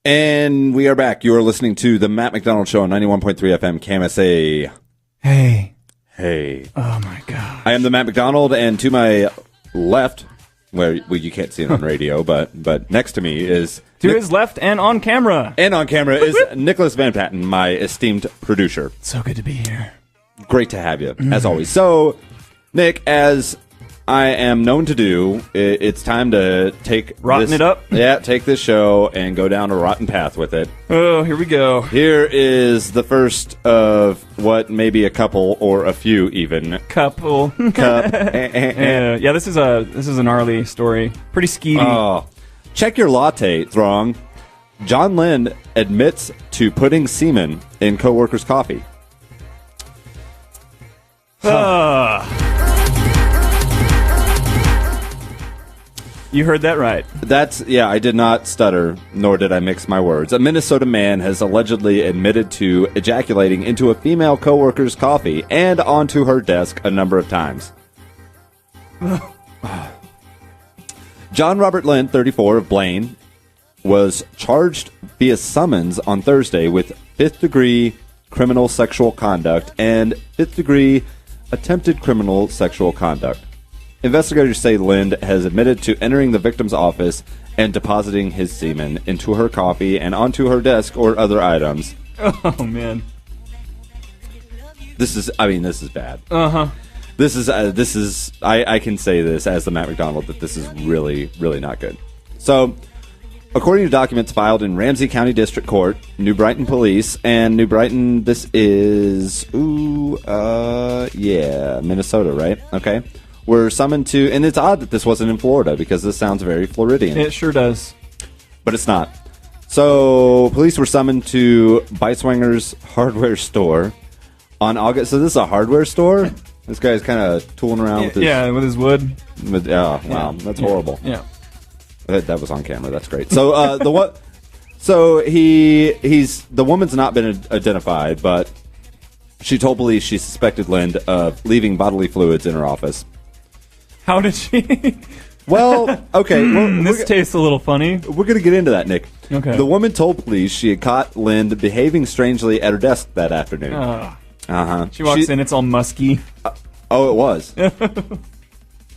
And we are back. You are listening to the Matt MacDonald Show on 91.3 FM KMSA. Hey. Oh, my God. I am the Matt MacDonald, and to my left, well, you can't see it on radio, but next to me is... To his left and on camera. And on camera is Nicholas Van Patten, my esteemed producer. So good to be here. Great to have you, as always. So, Nick, as I am known to do, it's time to take it up? Yeah, take this show and go down a rotten path with it. Oh, here we go. Here is the first of what may be a couple or a few even. Couple. Yeah, this is a gnarly story. Pretty skeevy. Oh. Check your latte, Throng. John Lind admits to putting semen in coworkers' coffee. You heard that right. I did not stutter, nor did I mix my words. A Minnesota man has allegedly admitted to ejaculating into a female coworker's coffee and onto her desk a number of times. John Robert Lind, 34, of Blaine, was charged via summons on Thursday with 5th-degree criminal sexual conduct and 5th-degree attempted criminal sexual conduct. Investigators say Lind has admitted to entering the victim's office and depositing his semen into her coffee and onto her desk or other items. Oh, man. This is bad. Uh-huh. This is, I can say this as the Matt MacDonald, that this is really, really not good. So, according to documents filed in Ramsey County District Court, New Brighton Police, and New Brighton, this is, Minnesota, right? Okay. Were summoned to, and it's odd that this wasn't in Florida, because this sounds very Floridian. It sure does. But it's not. So, police were summoned to Beiswanger's hardware store on August, so this is a hardware store? This guy's kind of tooling around with his... Yeah, with his wood. Wow, that's horrible. Yeah. That was on camera. That's great. So the woman's not been identified, but she told police she suspected Lind of leaving bodily fluids in her office. How did she? Well, okay. This tastes a little funny. We're going to get into that, Nick. Okay. The woman told police she had caught Lind behaving strangely at her desk that afternoon. She walks in, it's all musky. It was.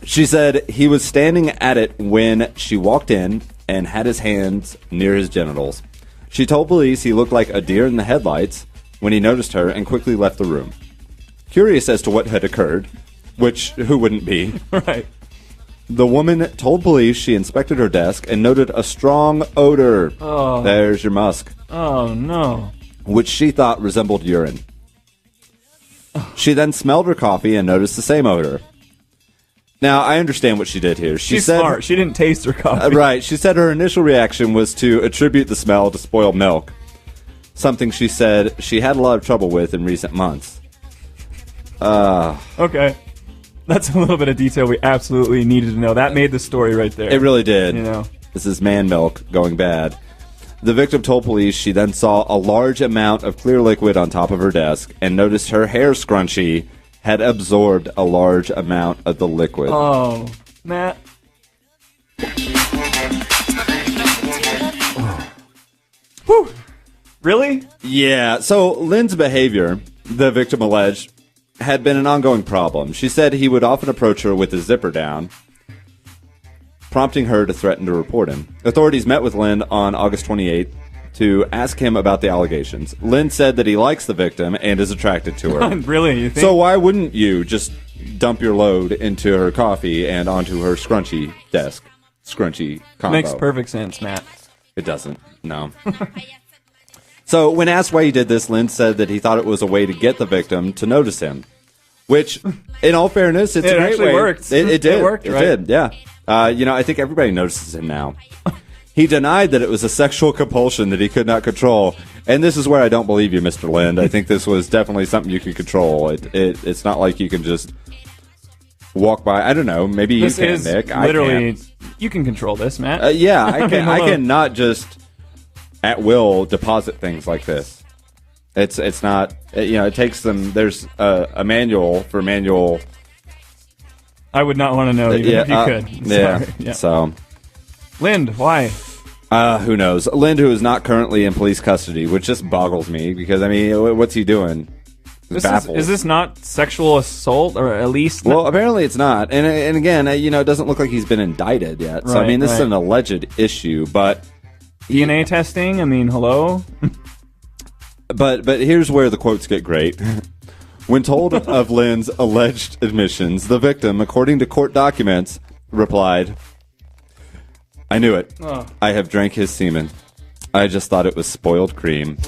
She said he was standing at it when she walked in and had his hands near his genitals. She told police he looked like a deer in the headlights when he noticed her and quickly left the room. Curious as to what had occurred, which who wouldn't be? Right. The woman told police she inspected her desk and noted a strong odor. Oh. There's your musk. Oh, no. Which she thought resembled urine. She then smelled her coffee and noticed the same odor. Now, I understand what she did here. She's smart. She didn't taste her coffee. Right. She said her initial reaction was to attribute the smell to spoiled milk, something she said she had a lot of trouble with in recent months. Okay. That's a little bit of detail we absolutely needed to know. That made the story right there. It really did. You know. This is man milk going bad. The victim told police she then saw a large amount of clear liquid on top of her desk and noticed her hair scrunchie had absorbed a large amount of the liquid. Oh, Matt. Whew. Really? Yeah. So Lynn's behavior, the victim alleged, had been an ongoing problem. She said he would often approach her with his zipper down, prompting her to threaten to report him. Authorities met with Lind on August 28th to ask him about the allegations. Lind said that he likes the victim and is attracted to her. Really? You think? So why wouldn't you just dump your load into her coffee and onto her scrunchy desk? Scrunchy combo. Makes perfect sense, Matt. It doesn't. No. So when asked why he did this, Lind said that he thought it was a way to get the victim to notice him. Which, in all fairness, it's a great actually way. Worked. It did. It worked, right? It did, yeah. I think everybody notices him now. He denied that it was a sexual compulsion that he could not control. And this is where I don't believe you, Mr. Lind. I think this was definitely something you could control. It's not like you can just walk by. I don't know. Maybe you can, Nick. Literally, you can control this, Matt. Yeah, I can. I can not just at will deposit things like this. It's not. It takes them. There's a manual for manual. I would not want to know even if you could. Yeah. Sorry. Yeah. So, Lind, why? Who knows? Lind, who is not currently in police custody, which just boggles me because, I mean, what's he doing? Is this not sexual assault, or at least? Well, apparently it's not. And again, it doesn't look like he's been indicted yet. So, I mean, this is an alleged issue, but... DNA testing? I mean, hello? But here's where the quotes get great. When told of Lynn's alleged admissions, the victim, according to court documents, replied, "I knew it. Oh. I have drank his semen. I just thought it was spoiled cream."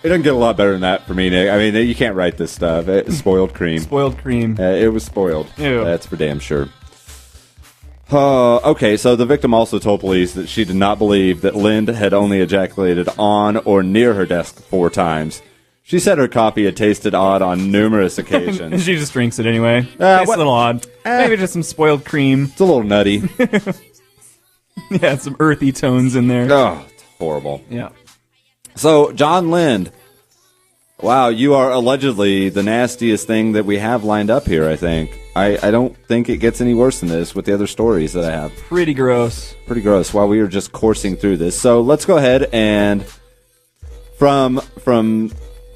It doesn't get a lot better than that for me, Nick. I mean, you can't write this stuff. Spoiled cream. Spoiled cream. It was spoiled. Ew. That's for damn sure. Okay, so the victim also told police that she did not believe that Lind had only ejaculated on or near her desk 4 times. She said her coffee had tasted odd on numerous occasions. She just drinks it anyway. Tastes a little odd. Maybe just some spoiled cream. It's a little nutty. Yeah, some earthy tones in there. Oh, it's horrible. Yeah. So, John Lind, wow, you are allegedly the nastiest thing that we have lined up here, I think. I don't think it gets any worse than this with the other stories that I have. Pretty gross. Pretty gross while we were just coursing through this. So, let's go ahead and from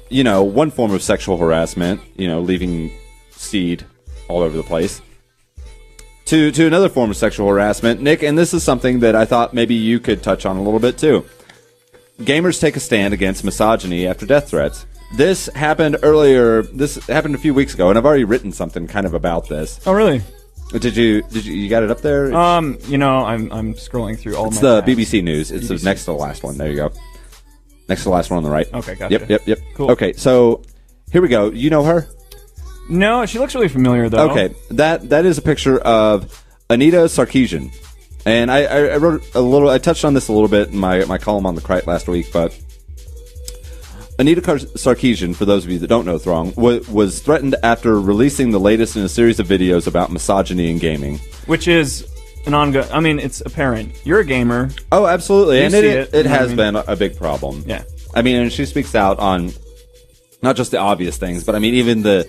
one form of sexual harassment, leaving seed all over the place, to another form of sexual harassment. Nick, and this is something that I thought maybe you could touch on a little bit too. Gamers take a stand against misogyny after death threats. This happened earlier. This happened a few weeks ago, and I've already written something kind of about this. Oh, really? Did you got it up there? I'm scrolling through all it's my the tabs. BBC News. It's BBC. Next to the last one. There you go. Next to the last one on the right. Okay, gotcha. Yep. Cool. Okay, so here we go. You know her? No, she looks really familiar, though. Okay, that is a picture of Anita Sarkeesian. And I wrote I touched on this a little bit in my column on the Crite last week, but Anita Sarkeesian, for those of you that don't know Throng, was threatened after releasing the latest in a series of videos about misogyny in gaming. Which is an ongoing... I mean, it's apparent. You're a gamer. Oh, absolutely. And it has I mean? been a big problem. Yeah. I mean, and she speaks out on not just the obvious things, but I mean, even the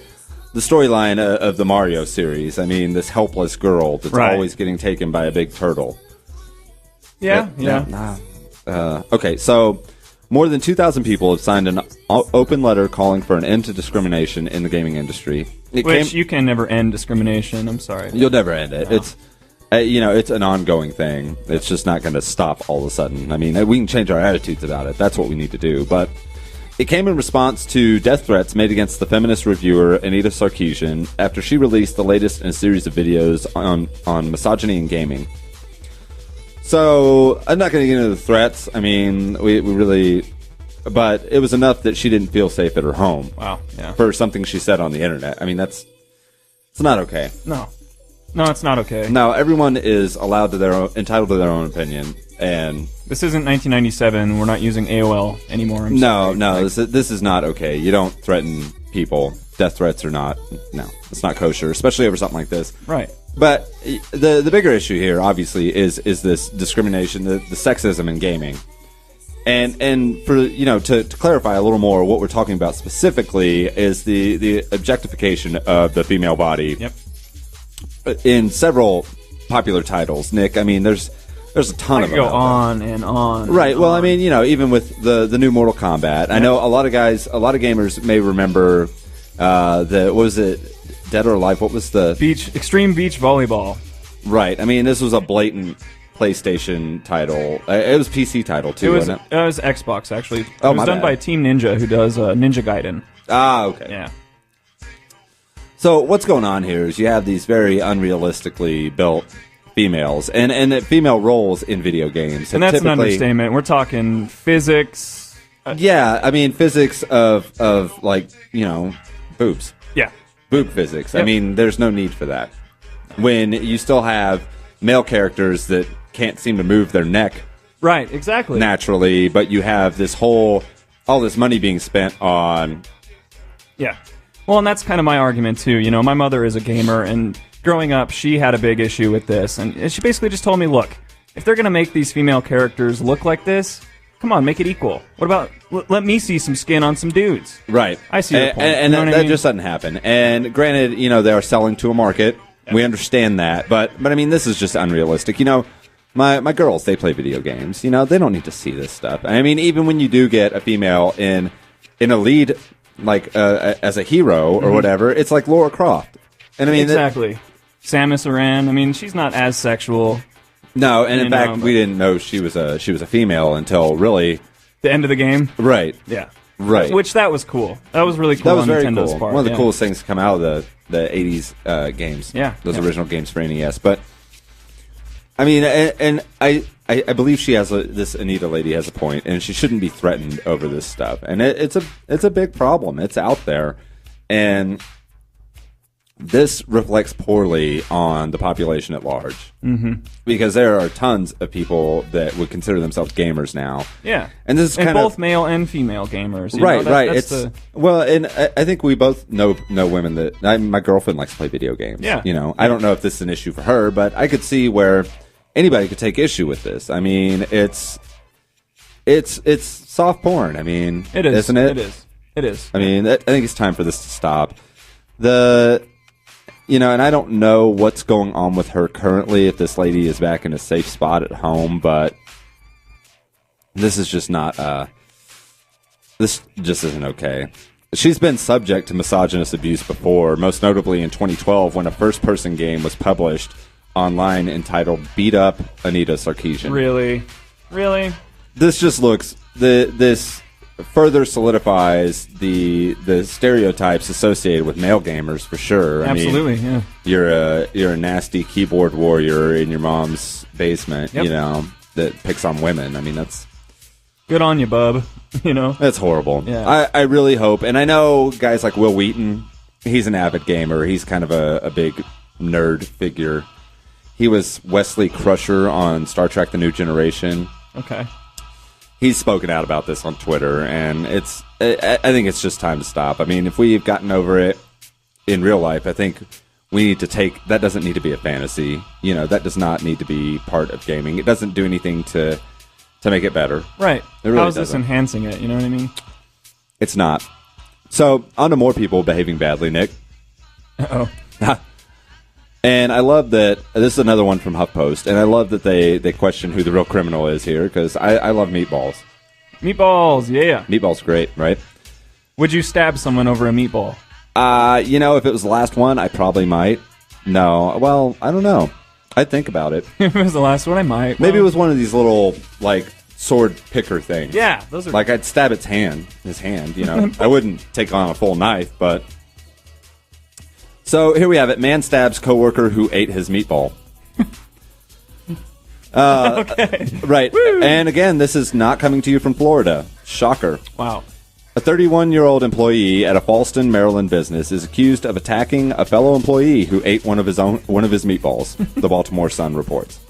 storyline of the Mario series. I mean, this helpless girl that's always getting taken by a big turtle. Yeah. Okay, so more than 2,000 people have signed an open letter calling for an end to discrimination in the gaming industry. You can never end discrimination. I'm sorry. You'll never end it. No. It's it's an ongoing thing. It's just not going to stop all of a sudden. I mean, we can change our attitudes about it. That's what we need to do. But it came in response to death threats made against the feminist reviewer Anita Sarkeesian after she released the latest in a series of videos on misogyny in gaming. So, I'm not going to get into the threats. I mean, we really... But it was enough that she didn't feel safe at her home. Wow, yeah. For something she said on the internet. I mean, it's not okay. No, it's not okay. No, everyone is entitled to their own opinion, and this isn't 1997. We're not using AOL anymore. No, this is not okay. You don't threaten people. Death threats are not. No, it's not kosher, especially over something like this. Right. But the bigger issue here, obviously, is this discrimination, the sexism in gaming, and for to clarify a little more, what we're talking about specifically is the objectification of the female body. Yep. In several popular titles, Nick. I mean, there's a ton of them. Go on and on. Right. And well, on. I mean, the the new Mortal Kombat. Yep. I know a lot of gamers may remember what was it, Dead or Alive? What was the Extreme Beach Volleyball? Right. I mean, this was a blatant PlayStation title. It was PC title too, wasn't it? It was Xbox actually. Oh, it was done by Team Ninja, who does Ninja Gaiden. Ah, okay. Yeah. So what's going on here is you have these very unrealistically built females, and female roles in video games. And that's an understatement. We're talking physics. Yeah, I mean physics of boobs. Yeah. Boob physics. Yep. I mean, there's no need for that. When you still have male characters that can't seem to move their neck right, exactly, naturally, but you have all this money being spent on... Yeah. Well, and that's kind of my argument, too. My mother is a gamer, and growing up, she had a big issue with this. And she basically just told me, look, if they're going to make these female characters look like this, come on, make it equal. What about, let me see some skin on some dudes? Right. I see your point. And that just doesn't happen. And granted, they are selling to a market. We understand that, but I mean, this is just unrealistic. You know, my girls, they play video games. You know, they don't need to see this stuff. I mean, even when you do get a female in a lead, like as a hero or whatever, it's like Lara Croft. And I mean, exactly. Samus Aran. I mean, she's not as sexual. No, and in fact, we didn't know she was a female until really the end of the game. Right. Yeah. Right. Which that was cool. That was really cool. That was on very Nintendo's cool. part. One of the coolest things to come out of the 80s games. Yeah. Those original games for NES. But I mean, and I believe she has this Anita lady has a point, and she shouldn't be threatened over this stuff. And it's a big problem. It's out there, and this reflects poorly on the population at large. Mm-hmm. Because there are tons of people that would consider themselves gamers now. Yeah. And this is kind both male and female gamers. Right. Well, and I think we both know women that my girlfriend likes to play video games. Yeah. You know, I don't know if this is an issue for her, but I could see where anybody could take issue with this. I mean, it's soft porn. I mean, it is, isn't it? It is. I mean, I think it's time for this to stop. You know, and I don't know what's going on with her currently, if this lady is back in a safe spot at home, but this is just not, this just isn't okay. She's been subject to misogynist abuse before, most notably in 2012 when a first-person game was published online entitled Beat Up Anita Sarkeesian. Really? This just looks, this further solidifies the stereotypes associated with male gamers for sure. Absolutely, I mean, yeah. You're a nasty keyboard warrior in your mom's basement, you know, that picks on women. I mean, that's good on you, bub. You know, that's horrible. Yeah. I really hope, and I know guys like Will Wheaton. He's an avid gamer. He's kind of a big nerd figure. He was Wesley Crusher on Star Trek: The New Generation. Okay. He's spoken out about this on Twitter, and I think it's just time to stop. I mean, if we've gotten over it in real life, I think we need to that doesn't need to be a fantasy. You know, that does not need to be part of gaming. It doesn't do anything to make it better. Right. It really How is this doesn't. enhancing it? You know what I mean? It's not. So, on to more people behaving badly, Nick. Uh-oh. And I love that this is another one from HuffPost, and I love that they question who the real criminal is here, because I love meatballs. Meatballs, yeah. Meatballs great, right? Would you stab someone over a meatball? You know, if it was the last one, I probably might. No, well, I don't know. I'd think about it. If it was the last one, I might. Maybe it was one of these little, like, sword picker things. Yeah, those are... Like, I'd stab his hand, you know. I wouldn't take on a full knife, but... So, here we have it. Man stabs coworker who ate his meatball. Okay. Right. Woo. And again, this is not coming to you from Florida. Shocker. Wow. A 31-year-old employee at a Fallston, Maryland business is accused of attacking a fellow employee who ate one of his meatballs, the Baltimore Sun reports.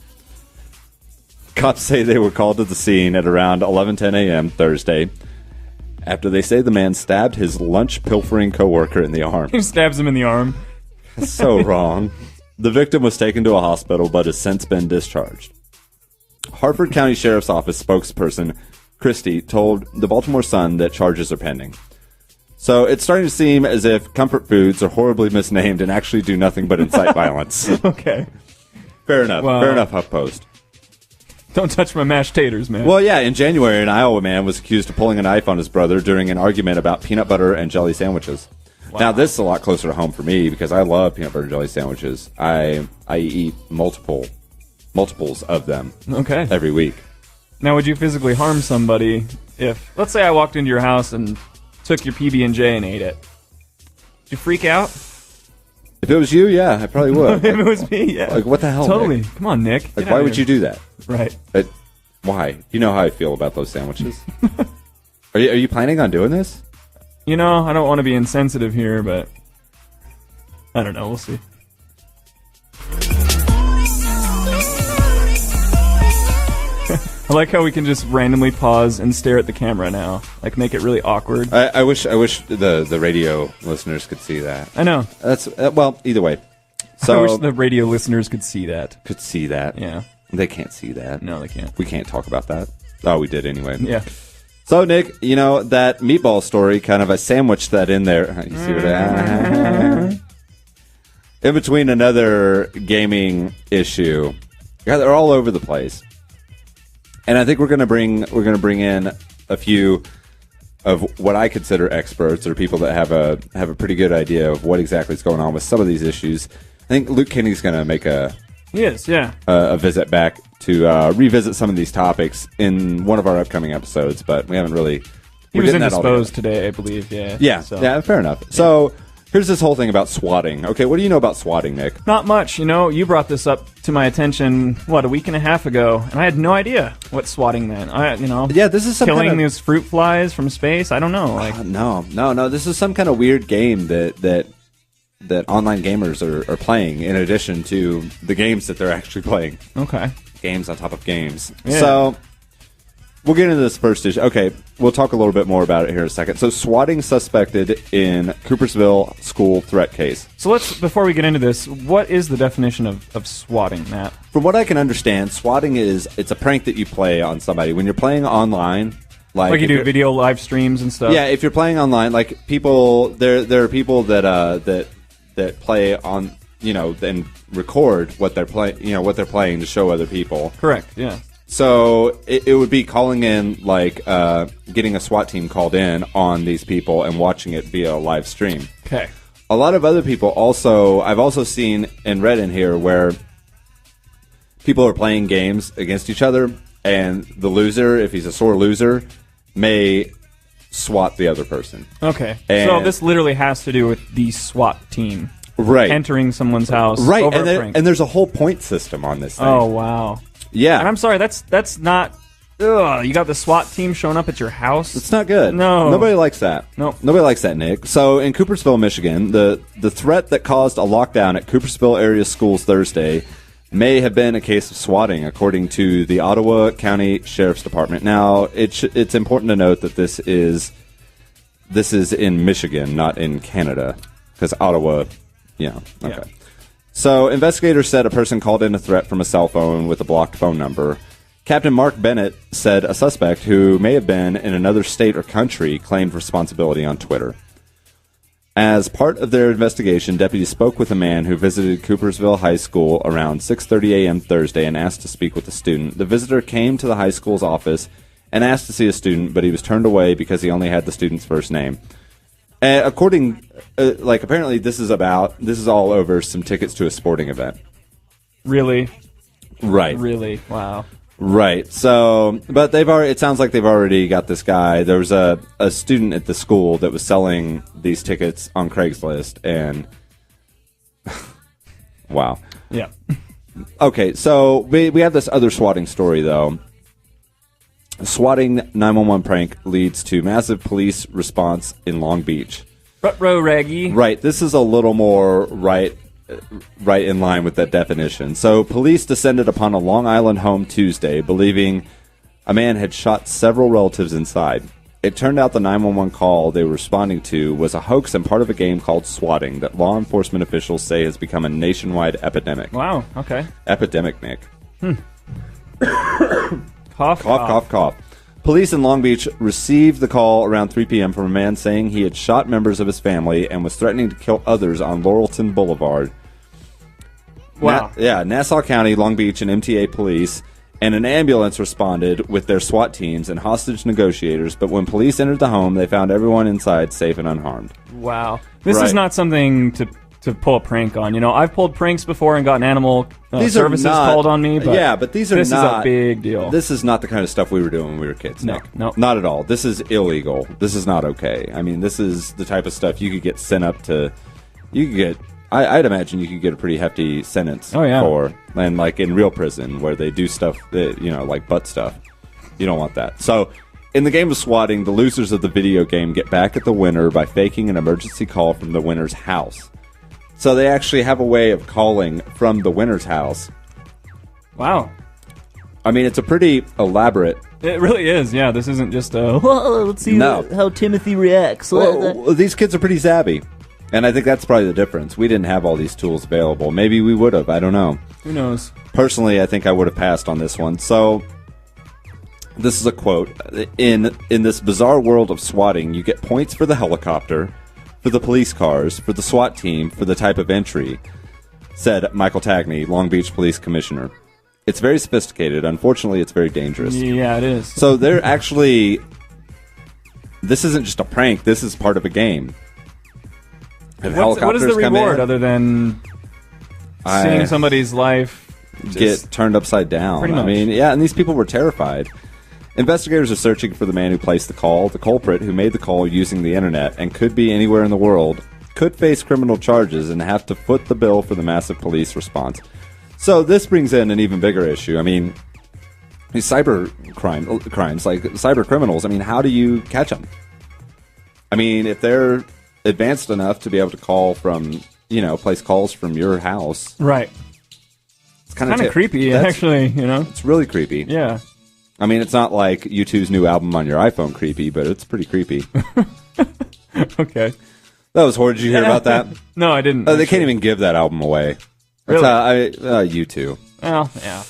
Cops say they were called to the scene at around 11:10 a.m. Thursday after they say the man stabbed his lunch-pilfering coworker in the arm. He stabs him in the arm. So wrong. The victim was taken to a hospital but has since been discharged. Harford County Sheriff's Office spokesperson Christie told the Baltimore Sun that charges are pending. So it's starting to seem as if comfort foods are horribly misnamed and actually do nothing but incite violence. Okay. Fair enough. Wow. Fair enough, HuffPost. Don't touch my mashed taters, man. Well, yeah, in January, an Iowa man was accused of pulling a knife on his brother during an argument about peanut butter and jelly sandwiches. Wow. Now, this is a lot closer to home for me because I love peanut butter and jelly sandwiches. I eat multiples of them every week. Now, would you physically harm somebody if, let's say I walked into your house and took your PB&J and ate it? Would you freak out? If it was you, yeah, I probably would. If it was me, yeah. Like, what the hell, Totally. Nick? Come on, Nick. Like, why would you do that? Right. Why? You know how I feel about those sandwiches. Are you planning on doing this? You know, I don't want to be insensitive here, but I don't know. We'll see. I like how we can just randomly pause and stare at the camera now. Like, make it really awkward. I wish the radio listeners could see that. I know. That's well, either way. So I wish the radio listeners could see that. Could see that. Yeah. They can't see that. No, they can't. We can't talk about that. Oh, we did anyway. Yeah. So, Nick, you know, that meatball story, kind of, I sandwiched that in there. You see what in between another gaming issue. Yeah, they're all over the place. And I think we're going to bring in a few of what I consider experts or people that have a pretty good idea of what exactly is going on with some of these issues. I think Luke Kinney's going to make a visit back to revisit some of these topics in one of our upcoming episodes, but we haven't really. He was indisposed today, I believe. Yeah, fair enough. So here's this whole thing about swatting. Okay, what do you know about swatting, Nick? Not much. You brought this up to my attention, a week and a half ago, and I had no idea what swatting meant. This is some killing these fruit flies from space. I don't know. No. This is some kind of weird game that online gamers are playing in addition to the games that they're actually playing. Okay. Games on top of games. Yeah. So we'll get into this first issue. Okay, we'll talk a little bit more about it here in a second. So, swatting suspected in Coopersville school threat case. So before we get into this, what is the definition of swatting, Matt? From what I can understand, swatting it's a prank that you play on somebody. When you're playing online, like you do video live streams and stuff? Yeah, if you're playing online, like people, there are people that play on, and record what they're playing to show other people. Correct, yeah. So it would be calling in, getting a SWAT team called in on these people and watching it via a live stream. Okay. A lot of other people I've also seen and read in here where people are playing games against each other, and the loser, if he's a sore loser, may SWAT the other person. Okay. So this literally has to do with the SWAT team. Right. Entering someone's house. Right. And there's a whole point system on this thing. Oh, wow. Yeah. And I'm sorry, that's not... Ugh, you got the SWAT team showing up at your house? It's not good. No. Nobody likes that. No. Nobody likes that, Nick. So in Coopersville, Michigan, the threat that caused a lockdown at Coopersville area schools Thursday may have been a case of swatting, according to the Ottawa County Sheriff's Department. Now, it's important to note that this is in Michigan, not in Canada, because Ottawa, okay. Yeah. So investigators said a person called in a threat from a cell phone with a blocked phone number. Captain Mark Bennett said a suspect who may have been in another state or country claimed responsibility on Twitter. As part of their investigation, deputies spoke with a man who visited Coopersville High School around 6:30 a.m. Thursday and asked to speak with the student. The visitor came to the high school's office and asked to see a student, but he was turned away because he only had the student's first name. Apparently this is all over some tickets to a sporting event. Really? Right. Really? Wow. Right. So, but it sounds like they've already got this guy. There was a student at the school that was selling these tickets on Craigslist, and wow. Yeah. Okay, so we have this other swatting story, though. Swatting 911 prank leads to massive police response in Long Beach. Ruh-roh, Raggy. Right. This is a little more right in line with that definition. So police descended upon a Long Island home Tuesday, believing a man had shot several relatives inside. It turned out the 911 call they were responding to was a hoax and part of a game called swatting that law enforcement officials say has become a nationwide epidemic. Wow, okay. Epidemic, Nick. Cough, cough, cough. Police in Long Beach received the call around 3 p.m. from a man saying he had shot members of his family and was threatening to kill others on Laurelton Boulevard. Wow. Nassau County, Long Beach, and MTA police and an ambulance responded with their SWAT teams and hostage negotiators, but when police entered the home, they found everyone inside safe and unharmed. Wow. This is not something to pull a prank on. I've pulled pranks before and gotten animal services called on me, but this is a big deal. This is not the kind of stuff we were doing when we were kids. No. Not at all. This is illegal. This is not okay. I mean, this is the type of stuff you could get sent up to. I'd imagine you could get a pretty hefty sentence for, and like in real prison where they do stuff that, like butt stuff. You don't want that. So, in the game of swatting, the losers of the video game get back at the winner by faking an emergency call from the winner's house. So they actually have a way of calling from the winner's house. Wow. I mean, it's a pretty elaborate... It really is, yeah. This isn't just let's see how Timothy reacts. Well, these kids are pretty savvy. And I think that's probably the difference. We didn't have all these tools available. Maybe we would have. I don't know. Who knows? Personally, I think I would have passed on this one. So, this is a quote. In this bizarre world of swatting, you get points for the helicopter, for the police cars, for the SWAT team, for the type of entry. said Michael Tagney, Long Beach Police Commissioner. It's very sophisticated. Unfortunately, it's very dangerous. Yeah, it is. So they're actually... This isn't just a prank. This is part of a game. What is the reward other than seeing somebody's life get turned upside down? Pretty much. I mean, yeah, and these people were terrified. Investigators are searching for the man who placed the call. The culprit, who made the call using the internet and could be anywhere in the world, could face criminal charges and have to foot the bill for the massive police response. So this brings in an even bigger issue. I mean, these cyber crimes, like cyber criminals, I mean, how do you catch them? I mean, if they're advanced enough to be able to call from, place calls from your house. Right. It's kind of creepy, actually, It's really creepy. Yeah. I mean, it's not like U2's new album on your iPhone creepy, but it's pretty creepy. Okay. That was horrid. Did you hear about that? No, I didn't. They can't even give that album away. Really? U2. Well, yeah.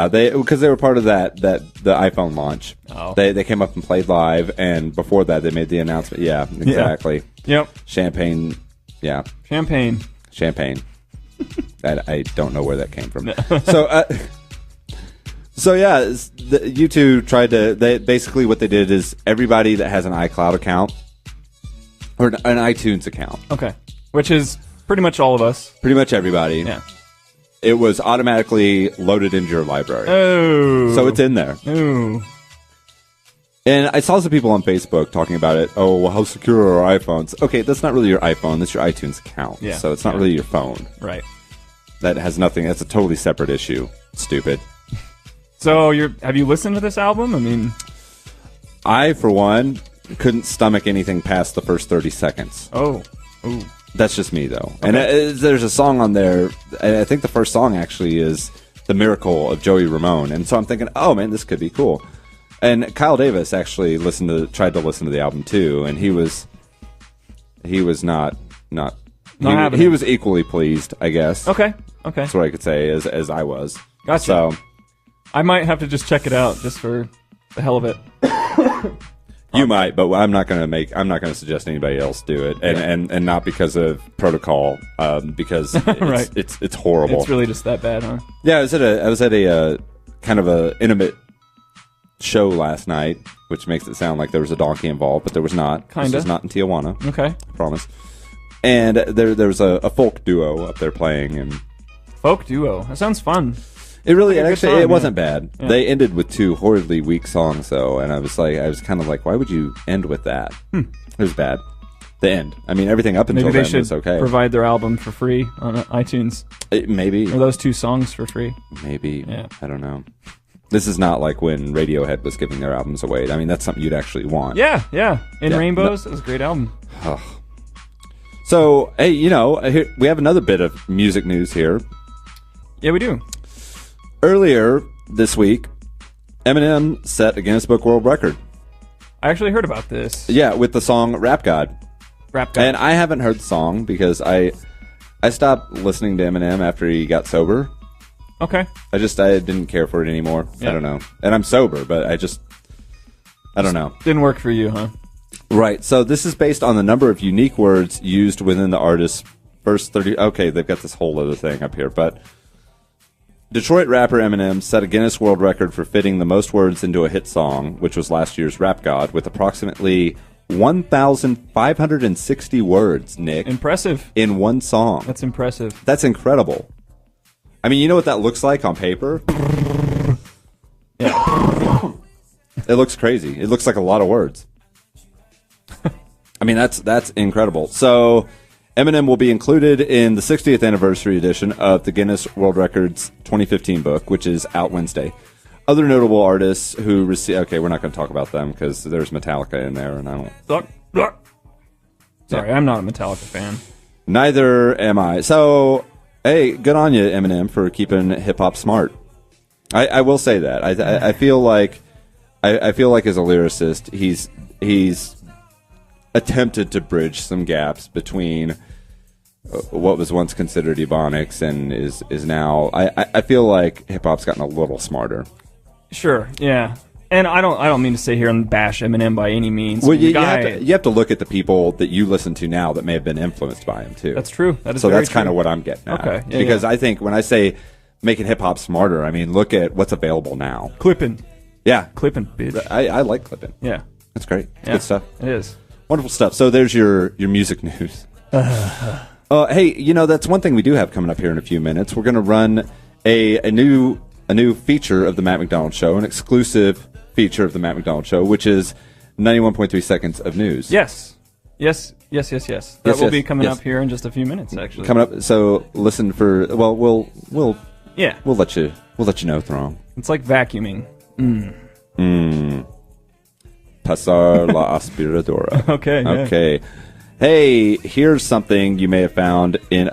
Because they were part of the iPhone launch. Oh. They came up and played live, and before that they made the announcement. Yeah, exactly. Yeah. Yep. Champagne. Yeah. Champagne. I don't know where that came from. So yeah, U2 tried to. Basically what they did is everybody that has an iCloud account or an iTunes account. Okay. Which is pretty much all of us. Pretty much everybody. Yeah. It was automatically loaded into your library. Oh. So it's in there. Oh. And I saw some people on Facebook talking about it. Oh, well, how secure are our iPhones? Okay, that's not really your iPhone. That's your iTunes account. Yeah. So it's not really your phone. Right. That has nothing. That's a totally separate issue. Stupid. So have you listened to this album? I mean... I, for one, couldn't stomach anything past the first 30 seconds. Oh. Ooh. That's just me, though. Okay. And there's a song on there. I think the first song actually is The Miracle of Joey Ramone. And so I'm thinking, oh, man, this could be cool. And Kyle Davis actually tried to listen to the album, too. And he was not he was equally pleased, I guess. Okay. That's what I could say as I was. Gotcha. So I might have to just check it out just for the hell of it. You might, but I'm not going to suggest anybody else do it, and not because of protocol, because right. it's horrible. It's really just that bad, huh? Yeah, I was at a kind of a intimate show last night, which makes it sound like there was a donkey involved, but there was not. Kinda. This was not in Tijuana. Okay, I promise. And there was a folk duo up there playing, and folk duo. That sounds fun. It really, Like a good actually, time, it wasn't yeah. bad. Yeah. They ended with two horridly weak songs, though, and I was kind of like, why would you end with that? It was bad. The end. I mean, everything up until Maybe they then should was okay. provide their album for free on iTunes. Maybe. Or those two songs for free. Maybe. Yeah. I don't know. This is not like when Radiohead was giving their albums away. I mean, that's something you'd actually want. Yeah. In Yeah. Rainbows, it was a great album. So, hey, here, we have another bit of music news here. Yeah, we do. Earlier this week, Eminem set a Guinness Book World Record. I actually heard about this. Yeah, with the song Rap God. Rap God. And I haven't heard the song because I stopped listening to Eminem after he got sober. Okay. I didn't care for it anymore. Yeah. I don't know. And I'm sober, but I don't know. Didn't work for you, huh? Right. So this is based on the number of unique words used within the artist's first 30. Okay, they've got this whole other thing up here, but Detroit rapper Eminem set a Guinness World Record for fitting the most words into a hit song, which was last year's Rap God, with approximately 1,560 words, Nick. Impressive. In one song. That's impressive. That's incredible. I mean, you know what that looks like on paper? Yeah. It looks crazy. It looks like a lot of words. I mean, that's incredible. So Eminem will be included in the 60th anniversary edition of the Guinness World Records 2015 book, which is out Wednesday. Other notable artists who receive... Okay, we're not going to talk about them because there's Metallica in there, and I don't... Sorry, I'm not a Metallica fan. Neither am I. So, hey, good on you, Eminem, for keeping hip-hop smart. I will say that. I feel like... I feel like as a lyricist, he's attempted to bridge some gaps between what was once considered ebonics and is now. I feel like hip hop's gotten a little smarter. Sure, yeah, And I don't mean to sit here and bash Eminem by any means. Well, you have to look at the people that you listen to now that may have been influenced by him too. That's true. That is so very that's kind true. of what I'm getting at. Okay. Yeah, because I think when I say making hip hop smarter, I mean look at what's available now. Clipping. Yeah, Clipping, bitch. I like clipping. Yeah, that's great. It's good stuff. It is wonderful stuff. So there's your music news. Hey, that's one thing we do have coming up here in a few minutes. We're going to run a new feature of the Matt McDonald Show, an exclusive feature of the Matt McDonald Show, which is 91.3 seconds of news. Yes. That will be coming up here in just a few minutes, actually. Coming up. So listen for. Well, we'll let you know, Throng. It's like vacuuming. Pasar la aspiradora. Okay. Hey, here's something you may have found in.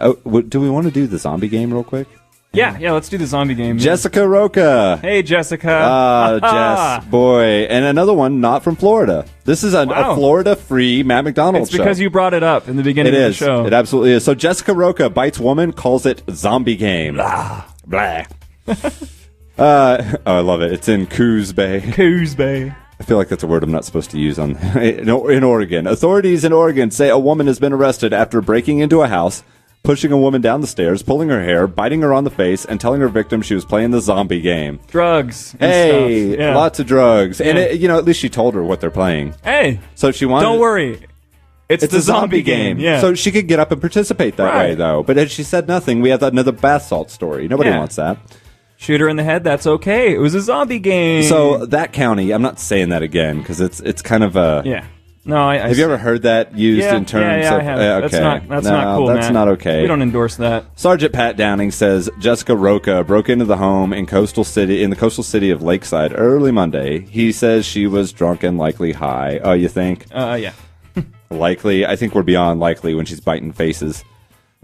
Do we want to do the zombie game real quick? Yeah, let's do the zombie game. Jessica Roca. Hey, Jessica. Jess, boy. And another one not from Florida. This is a Florida-free Matt McDonald show. It's because you brought it up in the beginning of the show. It absolutely is. So Jessica Roca bites woman, calls it zombie game. Blah. I love it. It's in Coos Bay. I feel like that's a word I'm not supposed to use in Oregon. Authorities in Oregon say a woman has been arrested after breaking into a house, pushing a woman down the stairs, pulling her hair, biting her on the face, and telling her victim she was playing the zombie game. Drugs. Hey, stuff. Lots of drugs. Yeah. And, at least she told her what they're playing. Hey. So she wanted. Don't worry. It's the zombie game. Yeah. So she could get up and participate that way, though. But as she said nothing, we have another bath salt story. Nobody wants that. Shoot her in the head, that's okay. It was a zombie game. So that county, I'm not saying that again because it's kind of a. Yeah. No, have you ever heard that used in terms of? I have. Okay. That's not cool, That's Matt. not okay. We don't endorse that. Sergeant Pat Downing says Jessica Roca broke into the home in the coastal city of Lakeside early Monday. He says she was drunk and likely high. Oh, you think? Yeah. Likely. I think we're beyond likely when she's biting faces.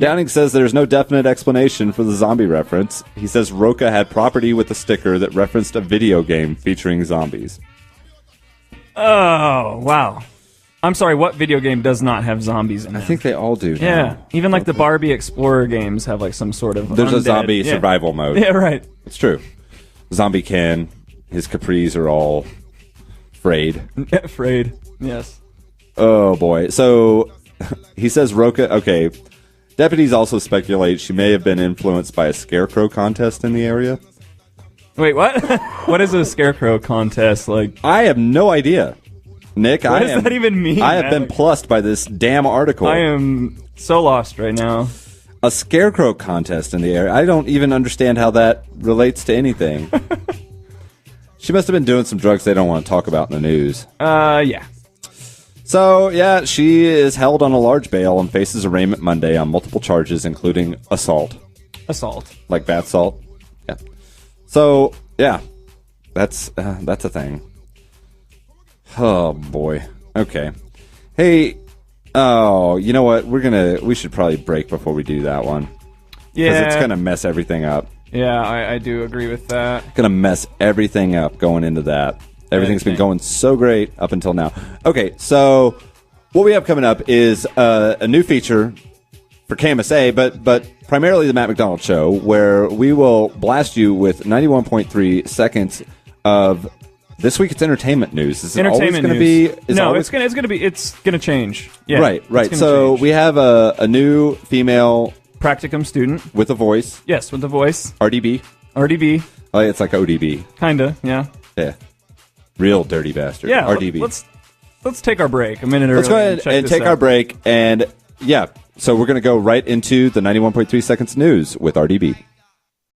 Downing says there's no definite explanation for the zombie reference. He says Roca had property with a sticker that referenced a video game featuring zombies. Oh, wow. I'm sorry, what video game does not have zombies in it? I think they all do. Yeah. Now. Even like the Barbie Explorer games have like some sort of There's undead. a zombie survival mode. Yeah, right. It's true. Zombie Ken, his capris are all frayed. Frayed, yes. Oh, boy. So he says Roca... Okay. Deputies also speculate she may have been influenced by a scarecrow contest in the area. Wait, what? What is a scarecrow contest like? I have no idea. Nick, what does that even mean? I have been plussed by this damn article. I am so lost right now. A scarecrow contest in the area. I don't even understand how that relates to anything. She must have been doing some drugs they don't want to talk about in the news. Yeah. So, yeah, she is held on a large bail and faces arraignment Monday on multiple charges, including assault. Assault. Like bath salt? Yeah. So, yeah, that's a thing. Oh, boy. Okay. Hey, you know what? We should probably break before we do that one. Yeah. Because it's going to mess everything up. Yeah, I do agree with that. Going to mess everything up going into that. Everything's been going so great up until now. Okay, so what we have coming up is a new feature for KMSA, but primarily the Matt McDonald Show, where we will blast you with 91.3 seconds of this week's entertainment news. Is it always going to be? It's going to change. Yeah, right. So we have a new female practicum student with a voice. Yes, with a voice. RDB. Oh, it's like ODB. Kinda. Yeah. Yeah. Real dirty bastard. Yeah, RDB. Let's take our break a minute early. Let's go ahead and take our break. And, yeah, so we're going to go right into the 91.3 seconds news with RDB.